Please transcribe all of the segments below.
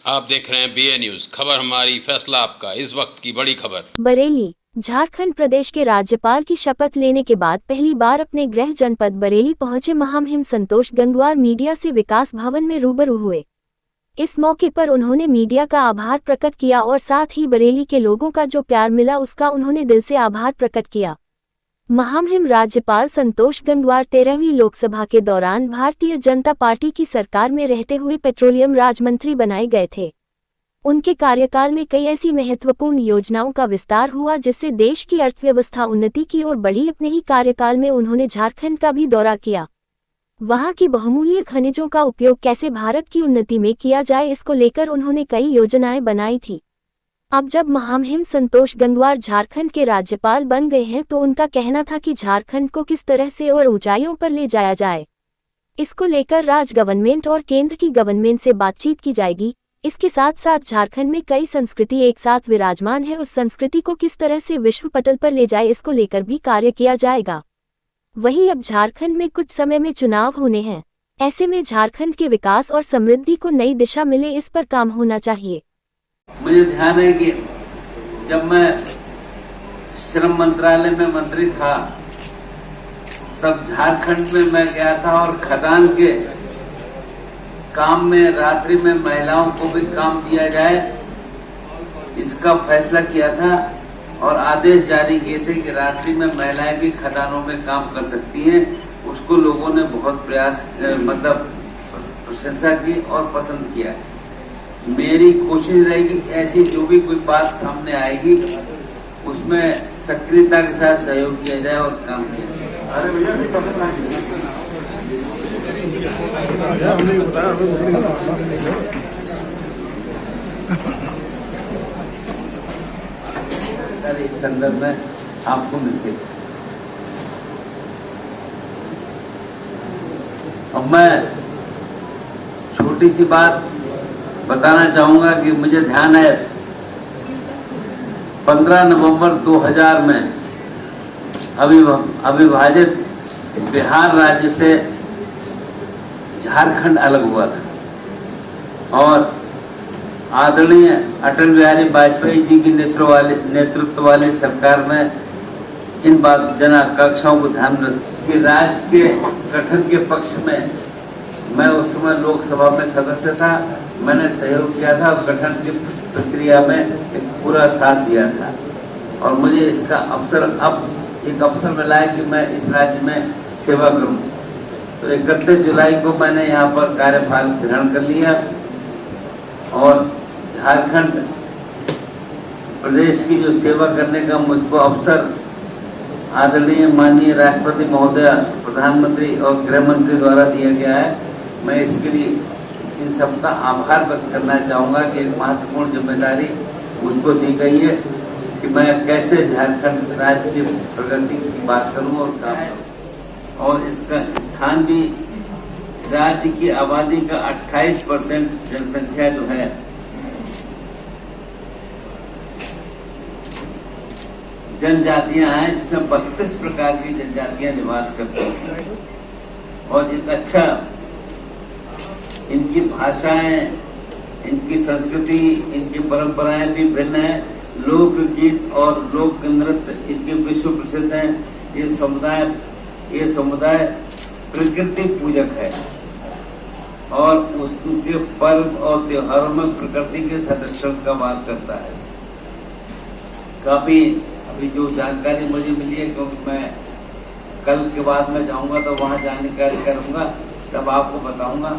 आप देख रहे हैं बीए न्यूज, खबर हमारी फैसला आपका। इस वक्त की बड़ी खबर। बरेली झारखंड प्रदेश के राज्यपाल की शपथ लेने के बाद पहली बार अपने गृह जनपद बरेली पहुंचे महामहिम संतोष गंगवार मीडिया से विकास भवन में रूबरू हुए। इस मौके पर उन्होंने मीडिया का आभार प्रकट किया और साथ ही बरेली के लोगों का जो प्यार मिला उसका उन्होंने दिल से आभार प्रकट किया। महामहिम राज्यपाल संतोष गंगवार 13वीं लोकसभा के दौरान भारतीय जनता पार्टी की सरकार में रहते हुए पेट्रोलियम राज्य मंत्री बनाए गए थे। उनके कार्यकाल में कई ऐसी महत्वपूर्ण योजनाओं का विस्तार हुआ जिससे देश की अर्थव्यवस्था उन्नति की ओर बढ़ी। अपने ही कार्यकाल में उन्होंने झारखंड का भी दौरा किया। वहां की बहुमूल्य खनिजों का उपयोग कैसे भारत की उन्नति में किया जाए, इसको लेकर उन्होंने कई योजनाएं बनाई थी। अब जब महामहिम संतोष गंगवार झारखंड के राज्यपाल बन गए हैं तो उनका कहना था कि झारखंड को किस तरह से और ऊंचाइयों पर ले जाया जाए, इसको लेकर राज्य गवर्नमेंट और केंद्र की गवर्नमेंट से बातचीत की जाएगी। इसके साथ साथ झारखंड में कई संस्कृति एक साथ विराजमान है, उस संस्कृति को किस तरह से विश्व पटल पर ले जाए इसको लेकर भी कार्य किया जाएगा। वहीं अब झारखंड में कुछ समय में चुनाव होने हैं, ऐसे में झारखंड के विकास और समृद्धि को नई दिशा मिले, इस पर काम होना चाहिए। मुझे ध्यान है कि जब मैं श्रम मंत्रालय में मंत्री था तब झारखंड में मैं गया था और खदान के काम में रात्रि में महिलाओं को भी काम दिया जाए इसका फैसला किया था और आदेश जारी किए थे कि रात्रि में महिलाएं भी खदानों में काम कर सकती हैं। उसको लोगों ने बहुत प्रशंसा की और पसंद किया। मेरी कोशिश रहेगी ऐसी जो भी कोई बात सामने आएगी उसमें सक्रियता के साथ सहयोग किया जाए और काम किया जाए। सर इस संदर्भ में आपको मिलते। अब मैं छोटी सी बात बताना चाहूंगा कि मुझे ध्यान है 15 नवंबर 2000 में अविभाजित बिहार राज्य से झारखंड अलग हुआ था और आदरणीय अटल बिहारी वाजपेयी जी की नेतृत्व वाली सरकार में इन बात जन आकांक्षाओं को ध्यान रख कि राज्य के गठन के पक्ष में मैं उस समय लोकसभा में सदस्य था। मैंने सहयोग किया था और गठन की प्रक्रिया में एक पूरा साथ दिया था और मुझे इसका एक अवसर मिला है कि मैं इस राज्य में सेवा करूं। तो 31 जुलाई को मैंने यहाँ पर कार्यभार ग्रहण कर लिया और झारखंड प्रदेश की जो सेवा करने का मुझको अवसर आदरणीय माननीय राष्ट्रपति महोदय, प्रधानमंत्री और गृह मंत्री द्वारा दिया गया है। मैं इसके लिए इन सबका आभार व्यक्त करना चाहूँगा कि एक महत्वपूर्ण जिम्मेदारी मुझको दी गई है कि मैं कैसे झारखंड राज्य की प्रगति की बात करूँ और काम करूँ। और इसका स्थान भी राज्य की आबादी का 28% जनसंख्या जो है जनजातियां हैं, जिसमें 32 प्रकार की जनजातियां निवास करती हैं और एक अच्छा इनकी भाषाएं, इनकी संस्कृति, इनकी परंपराएं भी भिन्न हैं। लोकगीत और लोक नृत्य इनके विश्व प्रसिद्ध हैं। ये समुदाय प्रकृति पूजक है और उसके पर्व और त्योहारों में प्रकृति के संरक्षण का बात करता है। काफी अभी जो जानकारी मुझे मिली है, क्योंकि मैं कल के बाद में जाऊंगा तो वहां जानकारी करूंगा तब आपको बताऊंगा,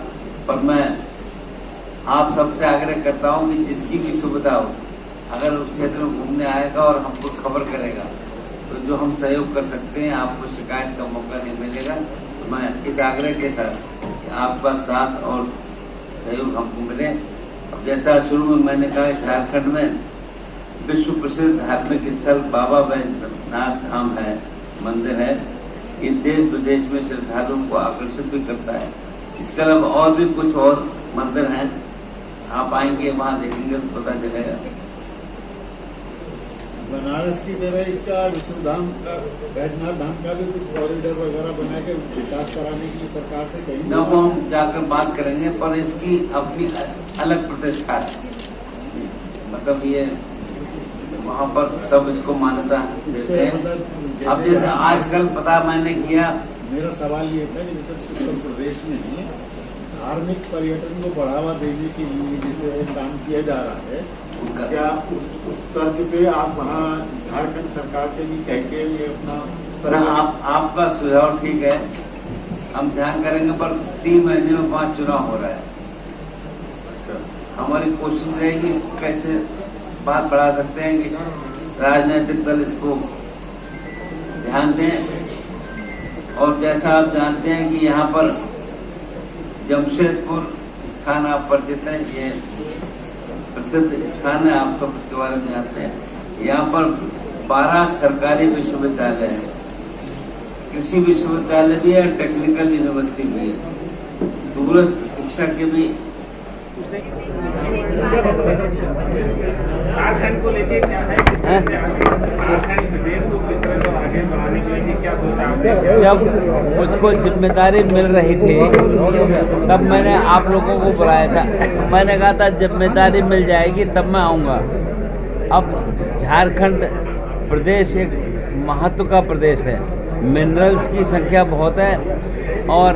पर मैं आप सबसे आग्रह करता हूं कि जिसकी भी सुविधा हो, अगर उस क्षेत्र में घूमने आएगा और हमको खबर करेगा तो जो हम सहयोग कर सकते हैं, आपको शिकायत का मौका नहीं मिलेगा। तो मैं इस आग्रह के साथ कि आपका साथ और सहयोग हमको मिले। अब जैसा शुरू में मैंने कहा, झारखंड में विश्व प्रसिद्ध धार्मिक स्थल बाबा बैजनाथ धाम है, मंदिर है। ये देश विदेश में श्रद्धालुओं को आकर्षित भी करता है। इसके अलावा और भी कुछ और मंदिर हैं, आप आएंगे वहां देखेंगे तो पता चलेगा। बनारस की तरह इसका विष्णुधाम का, बैजनाथ धाम का भी कुछ कॉरिडोर वगैरह बना के विकास कराने के लिए सरकार से कहीं न वो हम जाकर बात करेंगे, पर इसकी अपनी अलग प्रतिष्ठा है। मतलब ये वहाँ पर सब इसको मान्यता देते हैं। अब जैसे आजकल पता मैंने किया, मेरा सवाल ये था कि जैसे उत्तर प्रदेश में ही धार्मिक पर्यटन को बढ़ावा देने के लिए जैसे काम किया जा रहा है, क्या उस तर्ज पे आप वहाँ झारखंड सरकार से भी कह के ये अपना पर आपका सुझाव ठीक है, हम ध्यान करेंगे, पर 3 महीने में 5 चुनाव हो रहा है। हमारी कोशिश रहेगी कैसे बात बढ़ा सकते हैं कि राजनीतिक दल इसको ध्यान दें। और जैसा आप जानते हैं कि यहाँ पर जमशेदपुर स्थान आप परिचित है, ये प्रसिद्ध स्थान है, आप सब इसके बारे में जानते हैं। यहाँ पर 12 सरकारी विश्वविद्यालय है, कृषि विश्वविद्यालय भी है, टेक्निकल यूनिवर्सिटी भी है, दूरस्थ शिक्षा के भी। झारखंड को लेके क्या है, किस तरह से झारखंड प्रदेश को किस तरह से आगे बढ़ाने के लिए क्या सोचा आपने? जब मुझको जिम्मेदारी मिल रही थी तब मैंने आप लोगों को बुलाया था। मैंने कहा था जिम्मेदारी मिल जाएगी तब मैं आऊँगा। अब झारखंड प्रदेश एक महत्व का प्रदेश है, मिनरल्स की संख्या बहुत है और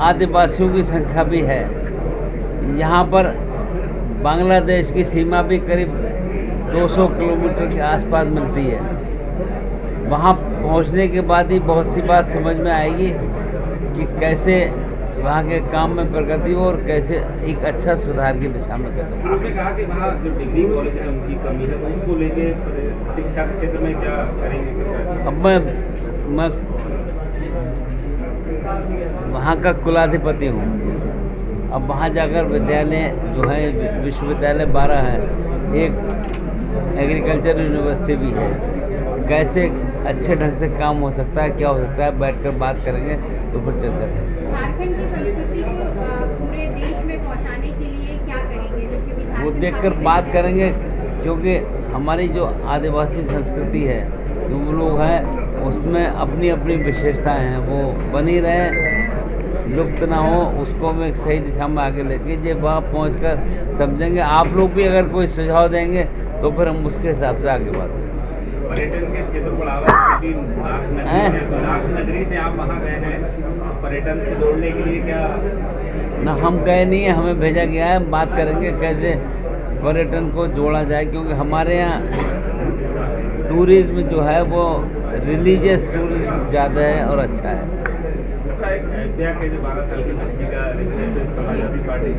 आदिवासियों की संख्या भी है। यहाँ पर बांग्लादेश की सीमा भी करीब 200 किलोमीटर के आसपास मिलती है। वहाँ पहुँचने के बाद ही बहुत सी बात समझ में आएगी कि कैसे वहाँ के काम में प्रगति हो और कैसे एक अच्छा सुधार की दिशा में कदम। आपने कहा कि वहाँ जो डिग्री कॉलेज है उनकी कमी है, उसको लेके शिक्षा के क्षेत्र में क्या करेंगे? अब मैं वहाँ का कुलाधिपति हूँ। अब वहाँ जाकर विद्यालय जो है विश्वविद्यालय 12 है, एक एग्रीकल्चर यूनिवर्सिटी भी है। कैसे अच्छे ढंग से काम हो सकता है, क्या हो सकता है, बैठकर बात करेंगे तो फिर चर्चा करेंगे। झारखंड की संस्कृति को पूरे देश में पहुंचाने के लिए क्या करेंगे? क्योंकि वो देखकर बात करेंगे, क्योंकि हमारी जो आदिवासी संस्कृति है, जो लोग हैं उसमें अपनी अपनी विशेषताएं हैं, वो बनी रहे, लुप्त ना हो, उसको मैं एक सही दिशा में आगे ले जाइए। जब वहाँ पहुँचकर समझेंगे, आप लोग भी अगर कोई सुझाव देंगे तो फिर हम उसके हिसाब से आगे बात करेंगे। पर्यटन के क्षेत्र को बढ़ावा, नाथ नगरी से आप वहाँ गए हैं, पर्यटन से जोड़ने के लिए क्या? ना हम गए नहीं है, हमें भेजा गया है। बात करेंगे कैसे पर्यटन को जोड़ा जाए, क्योंकि हमारे यहाँ टूरिज्म जो है वो रिलीजियस टूरिज्म ज़्यादा है और अच्छा है। अयोध्या के जो 12 साल की बच्ची का समाजवादी पार्टी